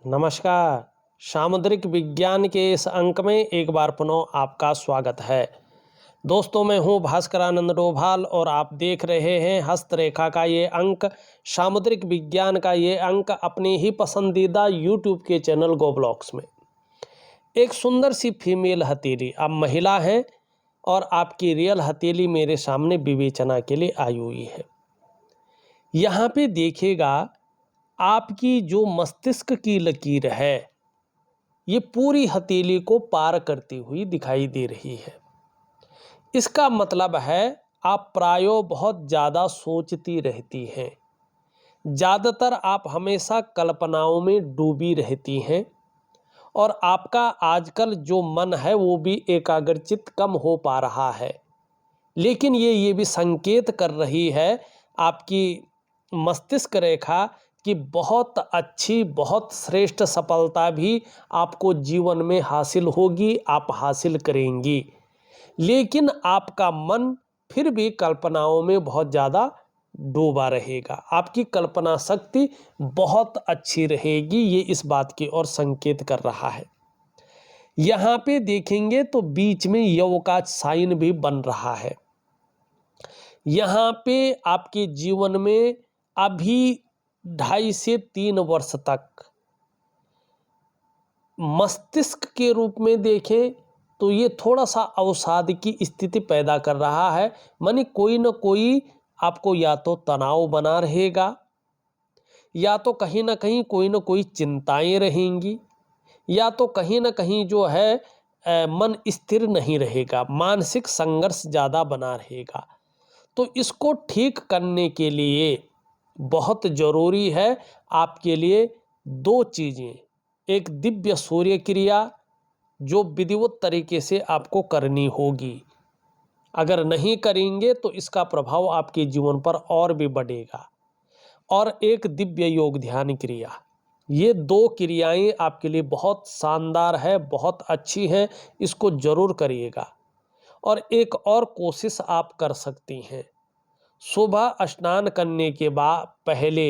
नमस्कार। सामुद्रिक विज्ञान के इस अंक में एक बार पुनः आपका स्वागत है। दोस्तों, मैं हूं भास्करानंद डोभाल और आप देख रहे हैं हस्तरेखा का ये अंक, सामुद्रिक विज्ञान का ये अंक अपनी ही पसंदीदा यूट्यूब के चैनल गो ब्लॉग्स में। एक सुंदर सी फीमेल हथेली, आप महिला हैं और आपकी रियल हथेली मेरे सामने विवेचना के लिए आई हुई है। यहाँ पे देखिएगा, आपकी जो मस्तिष्क की लकीर है ये पूरी हथेली को पार करती हुई दिखाई दे रही है। इसका मतलब है आप प्रायों बहुत ज़्यादा सोचती रहती हैं। ज़्यादातर आप हमेशा कल्पनाओं में डूबी रहती हैं और आपका आजकल जो मन है वो भी एकाग्रचित कम हो पा रहा है। लेकिन ये भी संकेत कर रही है आपकी मस्तिष्क रेखा कि बहुत अच्छी, बहुत श्रेष्ठ सफलता भी आपको जीवन में हासिल होगी, आप हासिल करेंगी। लेकिन आपका मन फिर भी कल्पनाओं में बहुत ज़्यादा डूबा रहेगा। आपकी कल्पना शक्ति बहुत अच्छी रहेगी, ये इस बात की ओर संकेत कर रहा है। यहाँ पे देखेंगे तो बीच में यव का साइन भी बन रहा है। यहाँ पे आपके जीवन में अभी 2.5 से 3 वर्ष तक मस्तिष्क के रूप में देखें तो ये थोड़ा सा अवसाद की स्थिति पैदा कर रहा है। माने कोई न कोई आपको या तो तनाव बना रहेगा, या तो कहीं ना कहीं कोई न कोई चिंताएं रहेंगी, या तो कहीं ना कहीं जो है मन स्थिर नहीं रहेगा, मानसिक संघर्ष ज़्यादा बना रहेगा। तो इसको ठीक करने के लिए बहुत ज़रूरी है आपके लिए 2 चीज़ें। एक दिव्य सूर्य क्रिया जो विधिवत तरीके से आपको करनी होगी। अगर नहीं करेंगे तो इसका प्रभाव आपके जीवन पर और भी बढ़ेगा। और एक दिव्य योग ध्यान क्रिया, ये 2 क्रियाएं आपके लिए बहुत शानदार है, बहुत अच्छी हैं, इसको ज़रूर करिएगा। और एक और कोशिश आप कर सकती हैं, सुबह स्नान करने के बाद पहले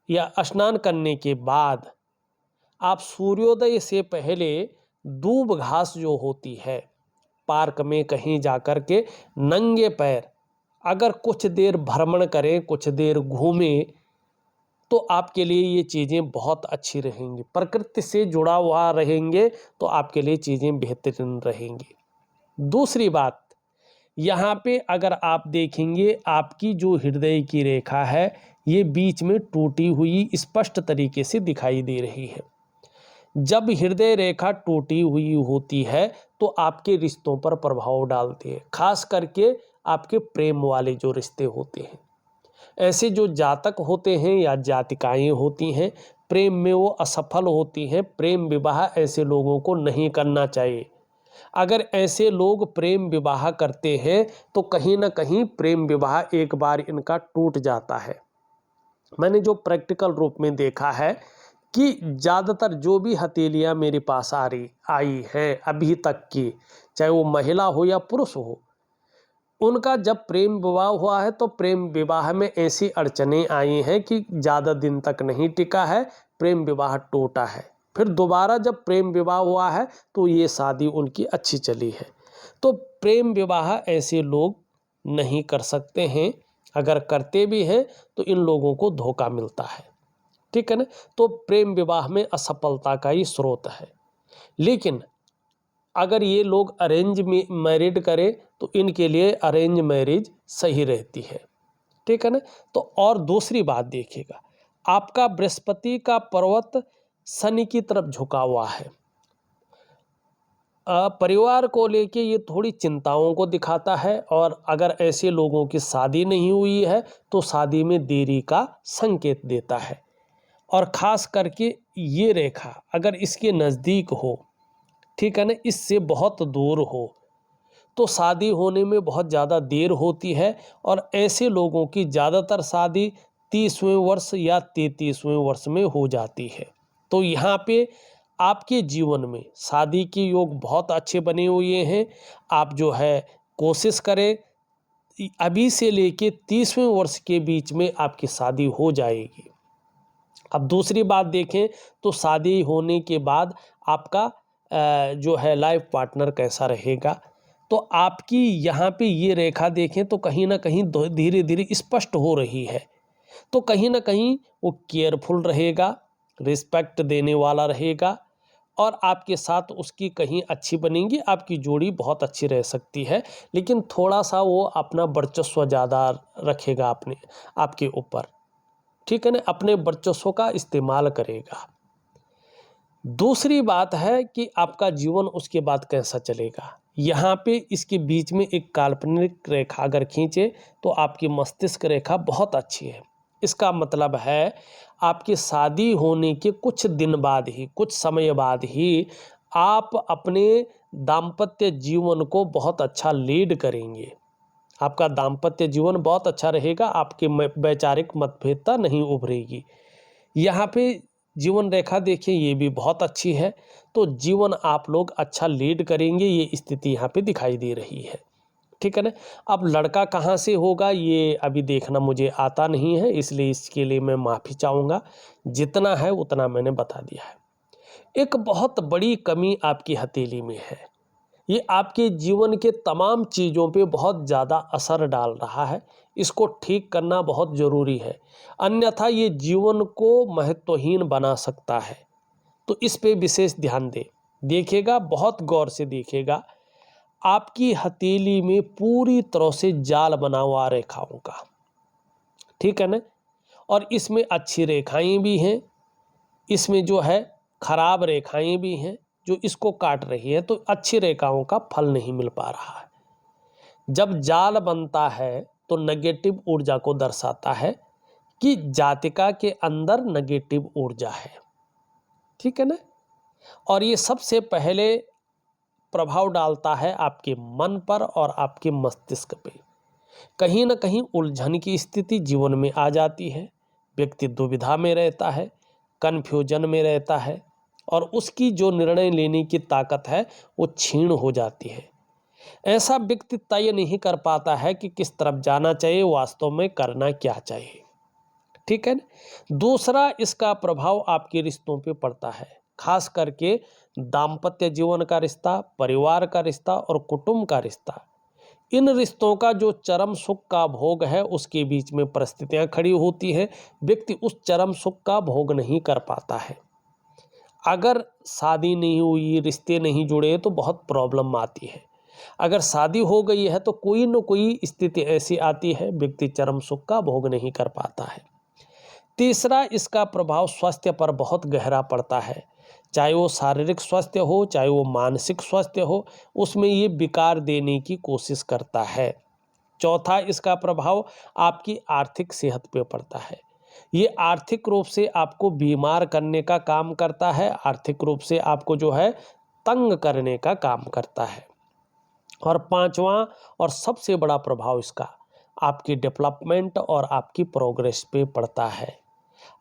या स्नान करने के बाद आप सूर्योदय से पहले दूब घास जो होती है, पार्क में कहीं जाकर के नंगे पैर अगर कुछ देर भ्रमण करें, कुछ देर घूमें, तो आपके लिए ये चीज़ें बहुत अच्छी रहेंगी। प्रकृति से जुड़ा हुआ रहेंगे तो आपके लिए चीज़ें बेहतरीन रहेंगी। दूसरी बात, यहाँ पे अगर आप देखेंगे आपकी जो हृदय की रेखा है ये बीच में टूटी हुई स्पष्ट तरीके से दिखाई दे रही है। जब हृदय रेखा टूटी हुई होती है तो आपके रिश्तों पर प्रभाव डालती है, खास करके आपके प्रेम वाले जो रिश्ते होते हैं। ऐसे जो जातक होते हैं या जातिकाएं होती हैं, प्रेम में वो असफल होती हैं, प्रेम विवाह ऐसे लोगों को नहीं करना चाहिए। अगर ऐसे लोग प्रेम विवाह करते हैं तो कहीं ना कहीं प्रेम विवाह एक बार इनका टूट जाता है। मैंने जो प्रैक्टिकल रूप में देखा है कि ज़्यादातर जो भी हथेलियाँ मेरे पास आई हैं अभी तक की, चाहे वो महिला हो या पुरुष हो, उनका जब प्रेम विवाह हुआ है तो प्रेम विवाह में ऐसी अड़चनें आई हैं कि ज़्यादा दिन तक नहीं टिका है, प्रेम विवाह टूटा है। फिर दोबारा जब प्रेम विवाह हुआ है तो ये शादी उनकी अच्छी चली है। तो प्रेम विवाह ऐसे लोग नहीं कर सकते हैं, अगर करते भी हैं तो इन लोगों को धोखा मिलता है, ठीक है ना। तो प्रेम विवाह में असफलता का ही स्रोत है। लेकिन अगर ये लोग अरेंज मैरिड करें तो इनके लिए अरेंज मैरिज सही रहती है, ठीक है ना। तो और दूसरी बात देखिएगा, आपका बृहस्पति का पर्वत शनि की तरफ झुका हुआ है। परिवार को लेके ये थोड़ी चिंताओं को दिखाता है, और अगर ऐसे लोगों की शादी नहीं हुई है तो शादी में देरी का संकेत देता है। और ख़ास करके ये रेखा अगर इसके नज़दीक हो, ठीक है ना, इससे बहुत दूर हो तो शादी होने में बहुत ज़्यादा देर होती है। और ऐसे लोगों की ज़्यादातर शादी 30वें वर्ष या 33वें वर्ष में हो जाती है। तो यहाँ पे आपके जीवन में शादी के योग बहुत अच्छे बने हुए हैं। आप जो है कोशिश करें, अभी से लेके 30वें वर्ष के बीच में आपकी शादी हो जाएगी। अब दूसरी बात देखें तो शादी होने के बाद आपका जो है लाइफ पार्टनर कैसा रहेगा। तो आपकी यहाँ पे ये रेखा देखें तो कहीं ना कहीं धीरे धीरे स्पष्ट हो रही है। तो कहीं ना कहीं वो केयरफुल रहेगा, रिस्पेक्ट देने वाला रहेगा और आपके साथ उसकी कहीं अच्छी बनेगी, आपकी जोड़ी बहुत अच्छी रह सकती है। लेकिन थोड़ा सा वो अपना वर्चस्व ज़्यादा रखेगा अपने आपके ऊपर, ठीक है ना, अपने वर्चस्व का इस्तेमाल करेगा। दूसरी बात है कि आपका जीवन उसके बाद कैसा चलेगा। यहाँ पे इसके बीच में एक काल्पनिक रेखा अगर खींचे तो आपकी मस्तिष्क रेखा बहुत अच्छी है। इसका मतलब है आपकी शादी होने के कुछ दिन बाद ही, कुछ समय बाद ही आप अपने दाम्पत्य जीवन को बहुत अच्छा लीड करेंगे। आपका दाम्पत्य जीवन बहुत अच्छा रहेगा, आपके वैचारिक मतभेदता नहीं उभरेगी। यहाँ पे जीवन रेखा देखिए, ये भी बहुत अच्छी है। तो जीवन आप लोग अच्छा लीड करेंगे, ये स्थिति यहाँ पे दिखाई दे रही है, ठीक है ना। अब लड़का कहाँ से होगा ये अभी देखना मुझे आता नहीं है, इसलिए इसके लिए मैं माफ़ी चाहूँगा। जितना है उतना मैंने बता दिया है। एक बहुत बड़ी कमी आपकी हथेली में है, ये आपके जीवन के तमाम चीज़ों पे बहुत ज़्यादा असर डाल रहा है। इसको ठीक करना बहुत ज़रूरी है, अन्यथा ये जीवन को महत्वहीन बना सकता है। तो इस पे विशेष ध्यान दें, देखिएगा, बहुत गौर से देखिएगा। आपकी हथेली में पूरी तरह से जाल बना हुआ रेखाओं का, ठीक है ना। और इसमें अच्छी रेखाएं भी हैं, इसमें जो है खराब रेखाएं भी हैं जो इसको काट रही है। तो अच्छी रेखाओं का फल नहीं मिल पा रहा है। जब जाल बनता है तो नेगेटिव ऊर्जा को दर्शाता है कि जातिका के अंदर नेगेटिव ऊर्जा है, ठीक है ना। और ये सबसे पहले प्रभाव डालता है आपके मन पर और आपके मस्तिष्क पे। कहीं ना कहीं उलझन की स्थिति जीवन में आ जाती है, व्यक्ति दुविधा में रहता है, कन्फ्यूजन में रहता है और उसकी जो निर्णय लेने की ताकत है वो क्षीण हो जाती है। ऐसा व्यक्ति तय नहीं कर पाता है कि किस तरफ जाना चाहिए, वास्तव में करना क्या चाहिए, ठीक है ना। दूसरा, इसका प्रभाव आपके रिश्तों पे पड़ता है, खास करके दाम्पत्य जीवन का रिश्ता, परिवार का रिश्ता और कुटुंब का रिश्ता। इन रिश्तों का जो चरम सुख का भोग है उसके बीच में परिस्थितियां खड़ी होती हैं, व्यक्ति उस चरम सुख का भोग नहीं कर पाता है। अगर शादी नहीं हुई, रिश्ते नहीं जुड़े तो बहुत प्रॉब्लम आती है। अगर शादी हो गई है तो कोई न कोई स्थिति ऐसी आती है, व्यक्ति चरम सुख का भोग नहीं कर पाता है। तीसरा, इसका प्रभाव स्वास्थ्य पर बहुत गहरा पड़ता है, चाहे वो शारीरिक स्वास्थ्य हो चाहे वो मानसिक स्वास्थ्य हो, उसमें ये विकार देने की कोशिश करता है। चौथा, इसका प्रभाव आपकी आर्थिक सेहत पे पड़ता है। ये आर्थिक रूप से आपको बीमार करने का काम करता है, आर्थिक रूप से आपको जो है तंग करने का काम करता है। और पांचवा और सबसे बड़ा प्रभाव इसका आपकी डेवलपमेंट और आपकी प्रोग्रेस पे पड़ता है।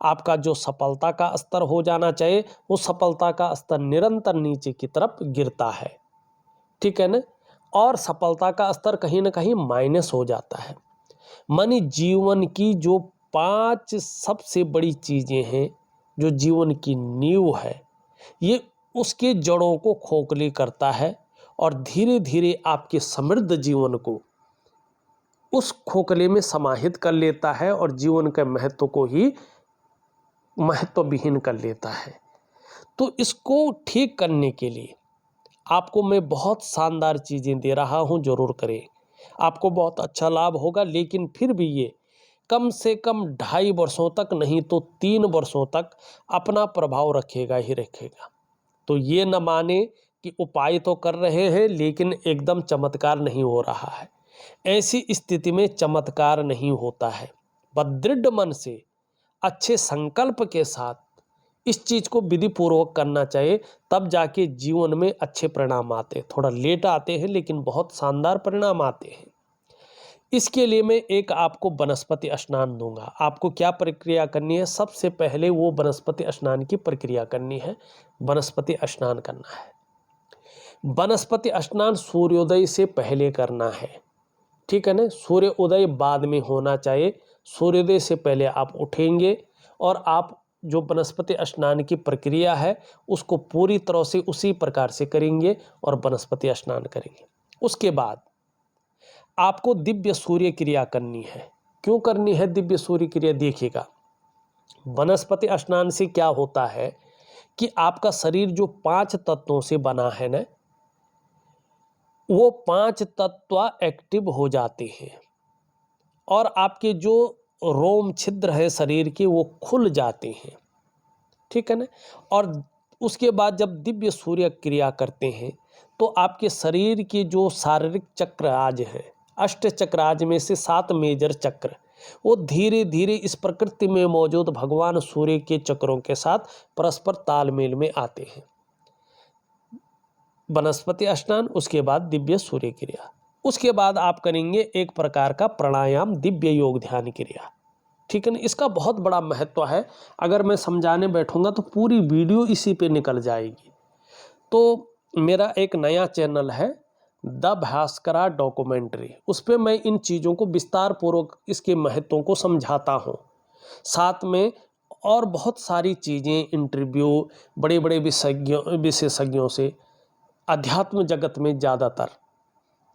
आपका जो सफलता का स्तर हो जाना चाहिए वो सफलता का स्तर निरंतर नीचे की तरफ गिरता है, ठीक है ना। और सफलता का स्तर कहीं ना कहीं माइनस हो जाता है। मानी जीवन की जो 5 सबसे बड़ी चीज़ें हैं, जो जीवन की नींव है, ये उसके जड़ों को खोखली करता है और धीरे धीरे आपके समृद्ध जीवन को उस खोखले में समाहित कर लेता है और जीवन के महत्व को ही महत्वविहीन कर लेता है। तो इसको ठीक करने के लिए आपको मैं बहुत शानदार चीज़ें दे रहा हूँ, ज़रूर करें, आपको बहुत अच्छा लाभ होगा। लेकिन फिर भी ये कम से कम 2.5 वर्षों तक, नहीं तो 3 वर्षों तक अपना प्रभाव रखेगा ही रखेगा। तो ये न माने कि उपाय तो कर रहे हैं लेकिन एकदम चमत्कार नहीं हो रहा है। ऐसी स्थिति में चमत्कार नहीं होता है। बस दृढ़ मन से, अच्छे संकल्प के साथ इस चीज़ को विधि पूर्वक करना चाहिए, तब जाके जीवन में अच्छे परिणाम आते हैं। थोड़ा लेट आते हैं लेकिन बहुत शानदार परिणाम आते हैं। इसके लिए मैं एक आपको वनस्पति स्नान दूंगा। आपको क्या प्रक्रिया करनी है, सबसे पहले वो वनस्पति स्नान की प्रक्रिया करनी है, वनस्पति स्नान करना है। वनस्पति स्नान सूर्योदय से पहले करना है, ठीक है ना। सूर्योदय बाद में होना चाहिए। सूर्योदय से पहले आप उठेंगे और आप जो वनस्पति स्नान की प्रक्रिया है उसको पूरी तरह से उसी प्रकार से करेंगे और वनस्पति स्नान करेंगे। उसके बाद आपको दिव्य सूर्य क्रिया करनी है। क्यों करनी है दिव्य सूर्य क्रिया? देखिएगा, वनस्पति स्नान से क्या होता है कि आपका शरीर जो 5 तत्वों से बना है ना, वो 5 तत्व एक्टिव हो जाते हैं और आपके जो रोम छिद्र है शरीर के वो खुल जाते हैं, ठीक है ना। और उसके बाद जब दिव्य सूर्य क्रिया करते हैं तो आपके शरीर के जो शारीरिक चक्र आज है, अष्ट चक्र आज में से 7 मेजर चक्र, वो धीरे धीरे इस प्रकृति में मौजूद भगवान सूर्य के चक्रों के साथ परस्पर तालमेल में आते हैं। वनस्पति स्नान, उसके बाद दिव्य सूर्य क्रिया, उसके बाद आप करेंगे एक प्रकार का प्राणायाम, दिव्य योग ध्यान क्रिया, ठीक है ना। इसका बहुत बड़ा महत्व है। अगर मैं समझाने बैठूंगा तो पूरी वीडियो इसी पे निकल जाएगी। तो मेरा एक नया चैनल है द भास्करा डॉक्यूमेंट्री, उस पर मैं इन चीज़ों को विस्तार पूर्वक इसके महत्वों को समझाता हूँ। साथ में और बहुत सारी चीज़ें, इंटरव्यू बड़े बड़े विशेषज्ञों से अध्यात्म जगत में ज़्यादातर,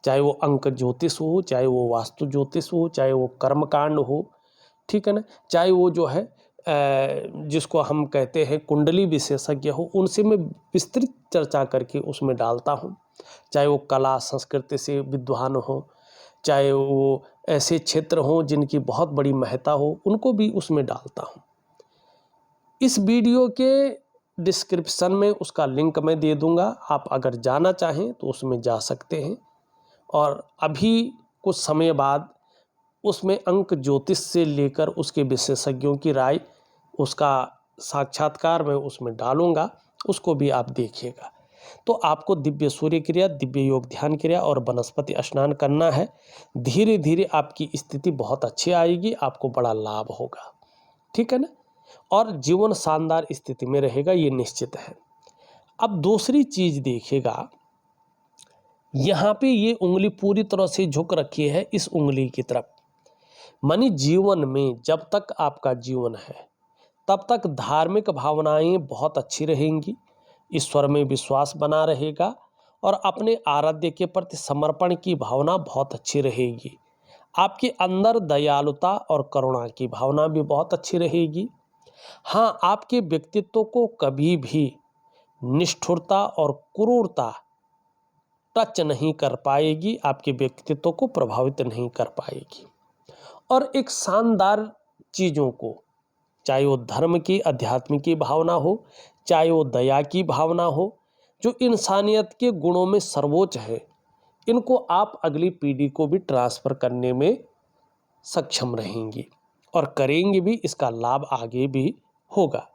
चाहे वो अंक ज्योतिष हो, चाहे वो वास्तु ज्योतिष हो, चाहे वो कर्मकांड हो, ठीक है ना, चाहे वो जो है जिसको हम कहते हैं कुंडली विशेषज्ञ हो, उनसे मैं विस्तृत चर्चा करके उसमें डालता हूँ। चाहे वो कला संस्कृति से विद्वान हो, चाहे वो ऐसे क्षेत्र हों जिनकी बहुत बड़ी महत्ता हो, उनको भी उसमें डालता हूँ। इस वीडियो के डिस्क्रिप्शन में उसका लिंक मैं दे दूँगा, आप अगर जाना चाहें तो उसमें जा सकते हैं। और अभी कुछ समय बाद उसमें अंक ज्योतिष से लेकर उसके विशेषज्ञों की राय, उसका साक्षात्कार मैं उसमें डालूंगा, उसको भी आप देखिएगा। तो आपको दिव्य सूर्य क्रिया, दिव्य योग ध्यान क्रिया और वनस्पति स्नान करना है। धीरे धीरे आपकी स्थिति बहुत अच्छी आएगी, आपको बड़ा लाभ होगा, ठीक है ना, और जीवन शानदार स्थिति में रहेगा, ये निश्चित है। अब दूसरी चीज देखिएगा, यहाँ पे ये उंगली पूरी तरह से झुक रखी है इस उंगली की तरफ। मानी जीवन में जब तक आपका जीवन है तब तक धार्मिक भावनाएं बहुत अच्छी रहेंगी, ईश्वर में विश्वास बना रहेगा और अपने आराध्य के प्रति समर्पण की भावना बहुत अच्छी रहेगी। आपके अंदर दयालुता और करुणा की भावना भी बहुत अच्छी रहेगी। हाँ, आपके व्यक्तित्व को कभी भी निष्ठुरता और क्रूरता टच नहीं कर पाएगी, आपके व्यक्तित्व को प्रभावित नहीं कर पाएगी। और एक शानदार चीज़ों को, चाहे वो धर्म की अध्यात्म की भावना हो, चाहे वो दया की भावना हो, जो इंसानियत के गुणों में सर्वोच्च है, इनको आप अगली पीढ़ी को भी ट्रांसफ़र करने में सक्षम रहेंगी और करेंगे भी, इसका लाभ आगे भी होगा।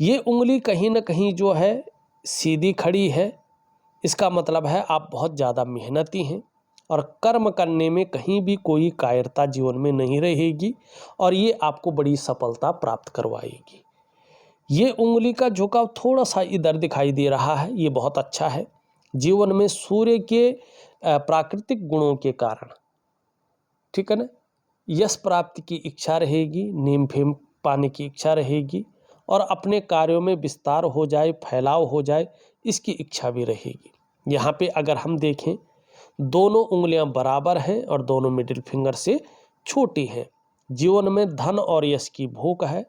ये उंगली कहीं ना कहीं जो है सीधी खड़ी है, इसका मतलब है आप बहुत ज़्यादा मेहनती हैं और कर्म करने में कहीं भी कोई कायरता जीवन में नहीं रहेगी और ये आपको बड़ी सफलता प्राप्त करवाएगी। ये उंगली का झुकाव थोड़ा सा इधर दिखाई दे रहा है, ये बहुत अच्छा है। जीवन में सूर्य के प्राकृतिक गुणों के कारण, ठीक है ना, यश प्राप्ति की इच्छा रहेगी, नेम फेम पाने की इच्छा रहेगी और अपने कार्यों में विस्तार हो जाए, फैलाव हो जाए, इसकी इच्छा भी रहेगी। यहाँ पे अगर हम देखें, दोनों उंगलियां बराबर हैं और दोनों मिडिल फिंगर से छोटी हैं। जीवन में धन और यश की भूख है,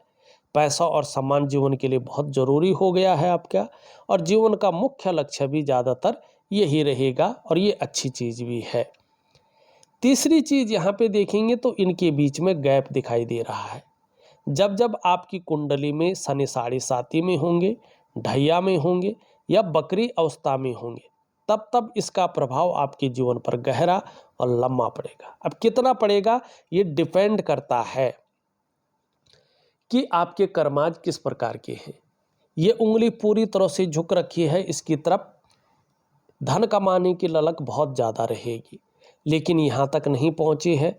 पैसा और सम्मान जीवन के लिए बहुत ज़रूरी हो गया है आपका, और जीवन का मुख्य लक्ष्य भी ज़्यादातर यही रहेगा और ये अच्छी चीज़ भी है। तीसरी चीज़ यहाँ पे देखेंगे तो इनके बीच में गैप दिखाई दे रहा है। जब जब आपकी कुंडली में शनि साढ़े साती में होंगे, ढैया में होंगे या बकरी अवस्था में होंगे, तब तब इसका प्रभाव आपके जीवन पर गहरा और लंबा पड़ेगा। अब कितना पड़ेगा ये डिपेंड करता है कि आपके कर्माज किस प्रकार के हैं। ये उंगली पूरी तरह से झुक रखी है इसकी तरफ, धन कमाने की ललक बहुत ज़्यादा रहेगी, लेकिन यहाँ तक नहीं पहुँची है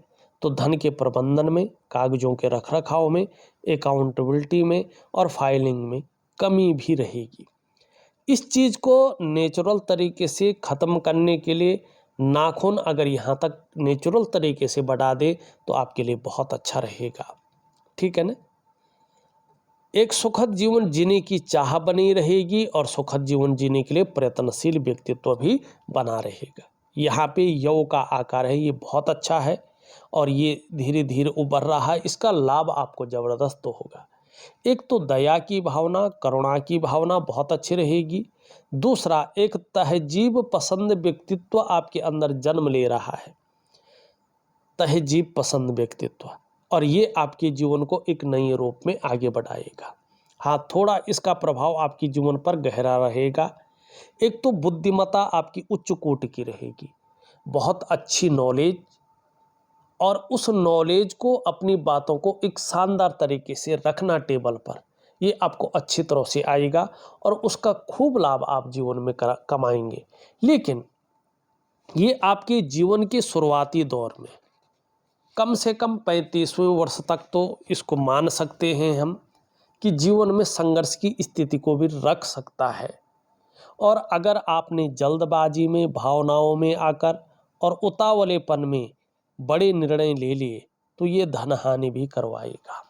तो धन के प्रबंधन में, कागजों के रखरखाव में, अकाउंटेबिलिटी में और फाइलिंग में कमी भी रहेगी। इस चीज़ को नेचुरल तरीके से ख़त्म करने के लिए नाखून अगर यहाँ तक नेचुरल तरीके से बढ़ा दे तो आपके लिए बहुत अच्छा रहेगा, ठीक है ना। एक सुखद जीवन जीने की चाह बनी रहेगी और सुखद जीवन जीने के लिए प्रयत्नशील व्यक्तित्व भी बना रहेगा। यहाँ पे यौ का आकार है, ये बहुत अच्छा है और ये धीरे धीरे उभर रहा है। इसका लाभ आपको ज़बरदस्त होगा। एक तो दया की भावना, करुणा की भावना बहुत अच्छी रहेगी। दूसरा, एक तहजीब पसंद व्यक्तित्व आपके अंदर जन्म ले रहा है, तहजीब पसंद व्यक्तित्व, और ये आपके जीवन को एक नए रूप में आगे बढ़ाएगा। हाँ, थोड़ा इसका प्रभाव आपके जीवन पर गहरा रहेगा। एक तो बुद्धिमत्ता आपकी उच्च कोटि की रहेगी, बहुत अच्छी नॉलेज, और उस नॉलेज को, अपनी बातों को एक शानदार तरीके से रखना टेबल पर, ये आपको अच्छी तरह से आएगा और उसका खूब लाभ आप जीवन में कमाएंगे। लेकिन ये आपके जीवन के शुरुआती दौर में कम से कम 35वें वर्ष तक तो इसको मान सकते हैं हम कि जीवन में संघर्ष की स्थिति को भी रख सकता है। और अगर आपने जल्दबाजी में, भावनाओं में आकर और उतावलेपन में बड़े निर्णय ले लिए तो ये धन हानि भी करवाएगा।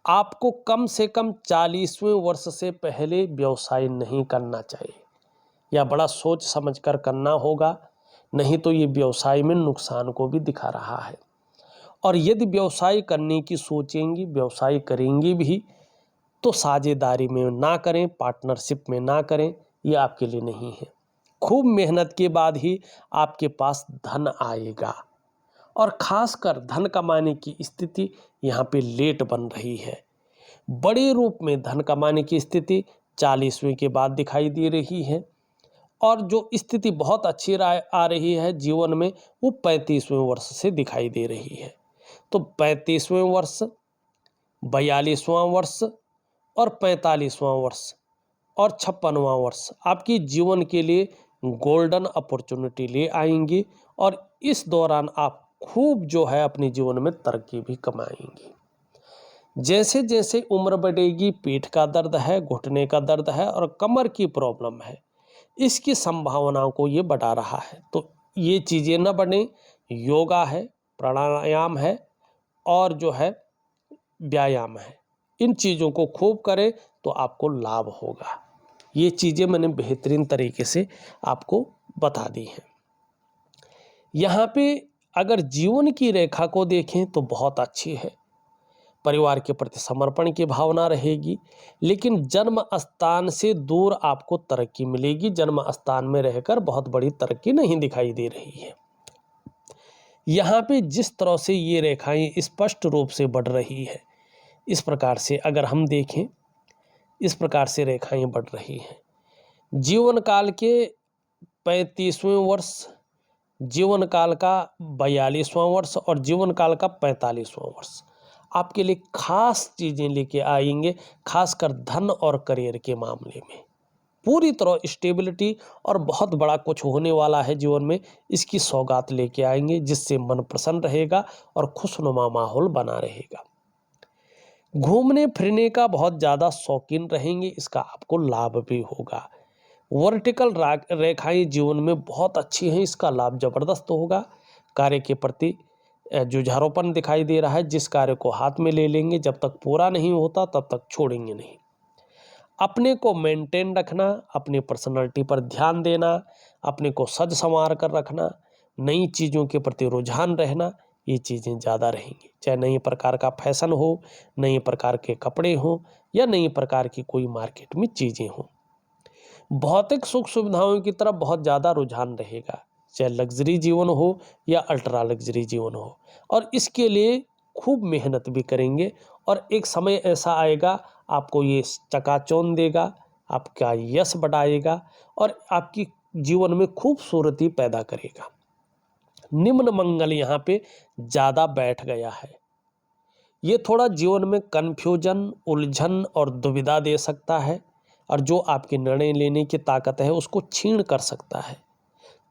आपको कम से कम 40वें वर्ष से पहले व्यवसाय नहीं करना चाहिए, या बड़ा सोच समझकर करना होगा, नहीं तो ये व्यवसाय में नुकसान को भी दिखा रहा है। और यदि व्यवसाय करने की सोचेंगी, व्यवसाय करेंगी भी, तो साझेदारी में ना करें, पार्टनरशिप में ना करें, ये आपके लिए नहीं है। खूब मेहनत के बाद ही आपके पास धन आएगा, और खासकर धन कमाने की स्थिति यहाँ पे लेट बन रही है। बड़े रूप में धन कमाने की स्थिति 40वें के बाद दिखाई दे रही है, और जो स्थिति बहुत अच्छी आ रही है जीवन में, वो 35वें वर्ष से दिखाई दे रही है। तो 35वें वर्ष, 42वां वर्ष और 45वां वर्ष और 56वां वर्ष आपकी जीवन के लिए गोल्डन अपॉर्चुनिटी ले आएंगी, और इस दौरान आप खूब जो है अपने जीवन में तरक्की भी कमाएंगे। जैसे जैसे उम्र बढ़ेगी, पीठ का दर्द है, घुटने का दर्द है और कमर की प्रॉब्लम है, इसकी संभावनाओं को ये बढ़ा रहा है। तो ये चीज़ें न बढ़ें, योगा है, प्राणायाम है और जो है व्यायाम है, इन चीज़ों को खूब करें तो आपको लाभ होगा। ये चीज़ें मैंने बेहतरीन तरीके से आपको बता दी हैं। यहाँ पे अगर जीवन की रेखा को देखें तो बहुत अच्छी है। परिवार के प्रति समर्पण की भावना रहेगी, लेकिन जन्म स्थान से दूर आपको तरक्की मिलेगी। जन्म स्थान में रहकर बहुत बड़ी तरक्की नहीं दिखाई दे रही है। यहाँ पे जिस तरह से ये रेखाएं स्पष्ट रूप से बढ़ रही है, इस प्रकार से अगर हम देखें, इस प्रकार से रेखाएं बढ़ रही हैं। जीवन काल के 35वें वर्ष, जीवन काल का 42वां वर्ष और जीवन काल का 45वां वर्ष आपके लिए खास चीज़ें लेके आएंगे, खासकर धन और करियर के मामले में पूरी तरह स्टेबिलिटी और बहुत बड़ा कुछ होने वाला है जीवन में, इसकी सौगात लेके आएंगे, जिससे मन प्रसन्न रहेगा और खुशनुमा माहौल बना रहेगा। घूमने फिरने का बहुत ज़्यादा शौकीन रहेंगे, इसका आपको लाभ भी होगा। वर्टिकल रेखाएं जीवन में बहुत अच्छी हैं, इसका लाभ ज़बरदस्त होगा। कार्य के प्रति जुझारूपन दिखाई दे रहा है, जिस कार्य को हाथ में ले लेंगे जब तक पूरा नहीं होता तब तक छोड़ेंगे नहीं। अपने को मेंटेन रखना, अपनी पर्सनालिटी पर ध्यान देना, अपने को सज संवार कर रखना, नई चीज़ों के प्रति रुझान रहना, ये चीज़ें ज़्यादा रहेंगी। चाहे नई प्रकार का फैशन हो, नई प्रकार के कपड़े हों या नई प्रकार की कोई मार्केट में चीज़ें हों। भौतिक सुख सुविधाओं की तरफ बहुत ज़्यादा रुझान रहेगा, चाहे लग्जरी जीवन हो या अल्ट्रा लग्जरी जीवन हो, और इसके लिए खूब मेहनत भी करेंगे। और एक समय ऐसा आएगा आपको ये चकाचौंध देगा, आपका यश बढ़ाएगा और आपकी जीवन में खूबसूरती पैदा करेगा। निम्न मंगल यहाँ पे ज़्यादा बैठ गया है, ये थोड़ा जीवन में कन्फ्यूजन, उलझन और दुविधा दे सकता है, और जो आपके निर्णय लेने की ताकत है उसको छीन कर सकता है।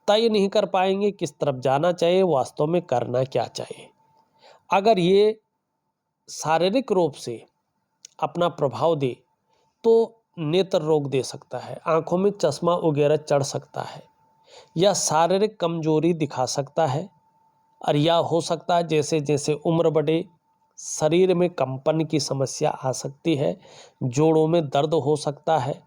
तय नहीं कर पाएंगे किस तरफ जाना चाहिए, वास्तव में करना क्या चाहिए। अगर ये शारीरिक रूप से अपना प्रभाव दे तो नेत्र रोग दे सकता है, आंखों में चश्मा वगैरह चढ़ सकता है, या शारीरिक कमजोरी दिखा सकता है। और या हो सकता है जैसे जैसे उम्र बढ़े, शरीर में कंपन की समस्या आ सकती है, जोड़ों में दर्द हो सकता है,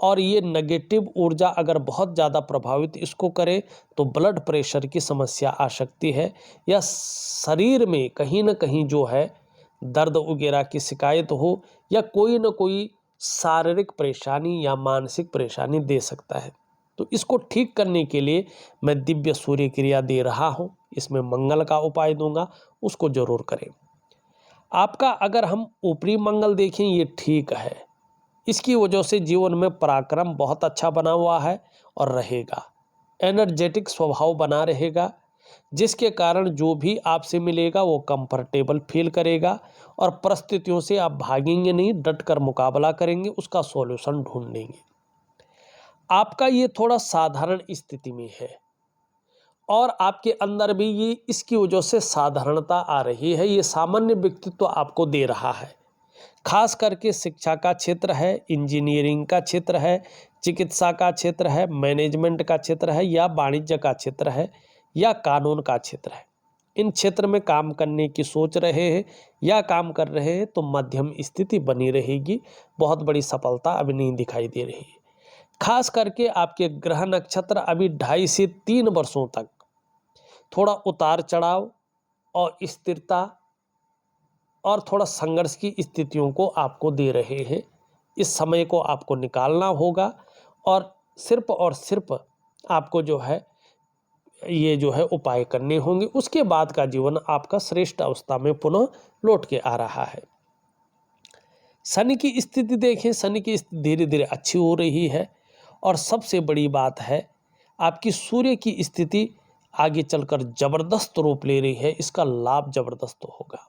और ये नेगेटिव ऊर्जा अगर बहुत ज़्यादा प्रभावित इसको करे तो ब्लड प्रेशर की समस्या आ सकती है, या शरीर में कहीं ना कहीं जो है दर्द वगैरह की शिकायत हो, या कोई ना कोई शारीरिक परेशानी या मानसिक परेशानी दे सकता है। तो इसको ठीक करने के लिए मैं दिव्य सूर्य क्रिया दे रहा हूँ, इसमें मंगल का उपाय दूंगा, उसको जरूर करें। आपका अगर हम ऊपरी मंगल देखें, ये ठीक है, इसकी वजह से जीवन में पराक्रम बहुत अच्छा बना हुआ है और रहेगा, एनर्जेटिक स्वभाव बना रहेगा, जिसके कारण जो भी आपसे मिलेगा वो कंफर्टेबल फील करेगा और परिस्थितियों से आप भागेंगे नहीं, डट कर मुकाबला करेंगे, उसका सॉल्यूशन ढूंढेंगे। आपका ये थोड़ा साधारण स्थिति में है और आपके अंदर भी ये इसकी वजह से साधारणता आ रही है, ये सामान्य व्यक्तित्व आपको दे रहा है। खास करके शिक्षा का क्षेत्र है, इंजीनियरिंग का क्षेत्र है, चिकित्सा का क्षेत्र है, मैनेजमेंट का क्षेत्र है, या वाणिज्य का क्षेत्र है, या कानून का क्षेत्र है। इन क्षेत्र में काम करने की सोच रहे हैं या काम कर रहे हैं तो मध्यम स्थिति बनी रहेगी, बहुत बड़ी सफलता अभी नहीं दिखाई दे रही है। खास करके आपके ग्रह नक्षत्र अभी 2.5 से 3 वर्षों तक थोड़ा उतार चढ़ाव और स्थिरता और थोड़ा संघर्ष की स्थितियों को आपको दे रहे हैं। इस समय को आपको निकालना होगा और सिर्फ आपको जो है ये जो है उपाय करने होंगे, उसके बाद का जीवन आपका श्रेष्ठ अवस्था में पुनः लौट के आ रहा है। शनि की स्थिति देखें, शनि की स्थिति धीरे धीरे अच्छी हो रही है और सबसे बड़ी बात है आपकी सूर्य की स्थिति आगे चलकर जबरदस्त रूप ले रही है, इसका लाभ जबरदस्त होगा।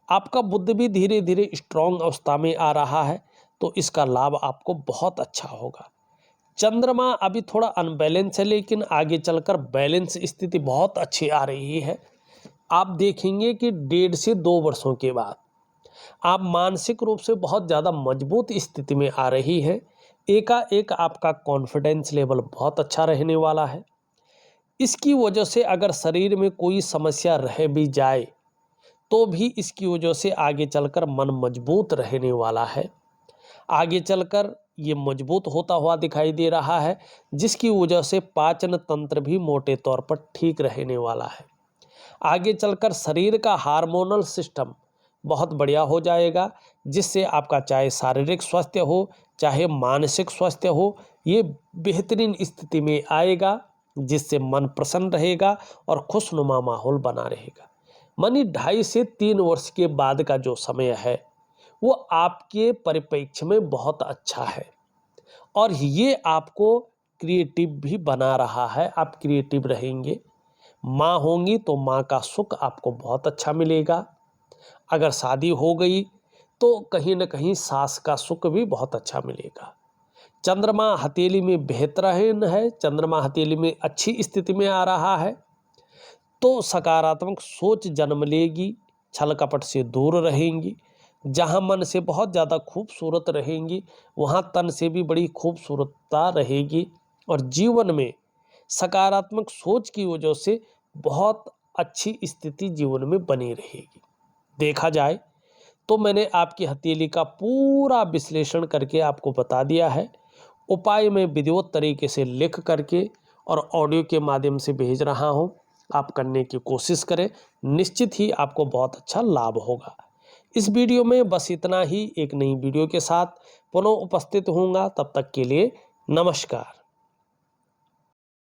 आपका बुद्ध भी धीरे धीरे स्ट्रॉन्ग अवस्था में आ रहा है तो इसका लाभ आपको बहुत अच्छा होगा। चंद्रमा अभी थोड़ा अनबैलेंस है लेकिन आगे चलकर बैलेंस स्थिति बहुत अच्छी आ रही है। आप देखेंगे कि 1.5 से 2 वर्षों के बाद आप मानसिक रूप से बहुत ज़्यादा मजबूत स्थिति में आ रही है। एकाएक आपका कॉन्फिडेंस लेवल बहुत अच्छा रहने वाला है। इसकी वजह से अगर शरीर में कोई समस्या रह भी जाए तो भी इसकी वजह से आगे चलकर मन मजबूत रहने वाला है। आगे चलकर ये मजबूत होता हुआ दिखाई दे रहा है, जिसकी वजह से पाचन तंत्र भी मोटे तौर पर ठीक रहने वाला है। आगे चलकर शरीर का हार्मोनल सिस्टम बहुत बढ़िया हो जाएगा, जिससे आपका चाहे शारीरिक स्वास्थ्य हो चाहे मानसिक स्वास्थ्य हो, ये बेहतरीन स्थिति में आएगा, जिससे मन प्रसन्न रहेगा और खुशनुमा माहौल बना रहेगा। मानी 2.5 से 3 वर्ष के बाद का जो समय है वो आपके परिप्रेक्ष्य में बहुत अच्छा है और ये आपको क्रिएटिव भी बना रहा है। आप क्रिएटिव रहेंगे। माँ होंगी तो माँ का सुख आपको बहुत अच्छा मिलेगा। अगर शादी हो गई तो कहीं ना कहीं सास का सुख भी बहुत अच्छा मिलेगा। चंद्रमा हथेली में बेहतरीन है, चंद्रमा हथेली में अच्छी स्थिति में आ रहा है तो सकारात्मक सोच जन्म लेगी, छल कपट से दूर रहेंगी। जहाँ मन से बहुत ज़्यादा खूबसूरत रहेंगी वहाँ तन से भी बड़ी खूबसूरतता रहेगी और जीवन में सकारात्मक सोच की वजह से बहुत अच्छी स्थिति जीवन में बनी रहेगी। देखा जाए तो मैंने आपकी हथेली का पूरा विश्लेषण करके आपको बता दिया है। उपाय मैं विधिवत तरीके से लिख करके और ऑडियो के माध्यम से भेज रहा हूँ। आप करने की कोशिश करें, निश्चित ही आपको बहुत अच्छा लाभ होगा। इस वीडियो में बस इतना ही। एक नई वीडियो के साथ पुनः उपस्थित होऊंगा, तब तक के लिए नमस्कार।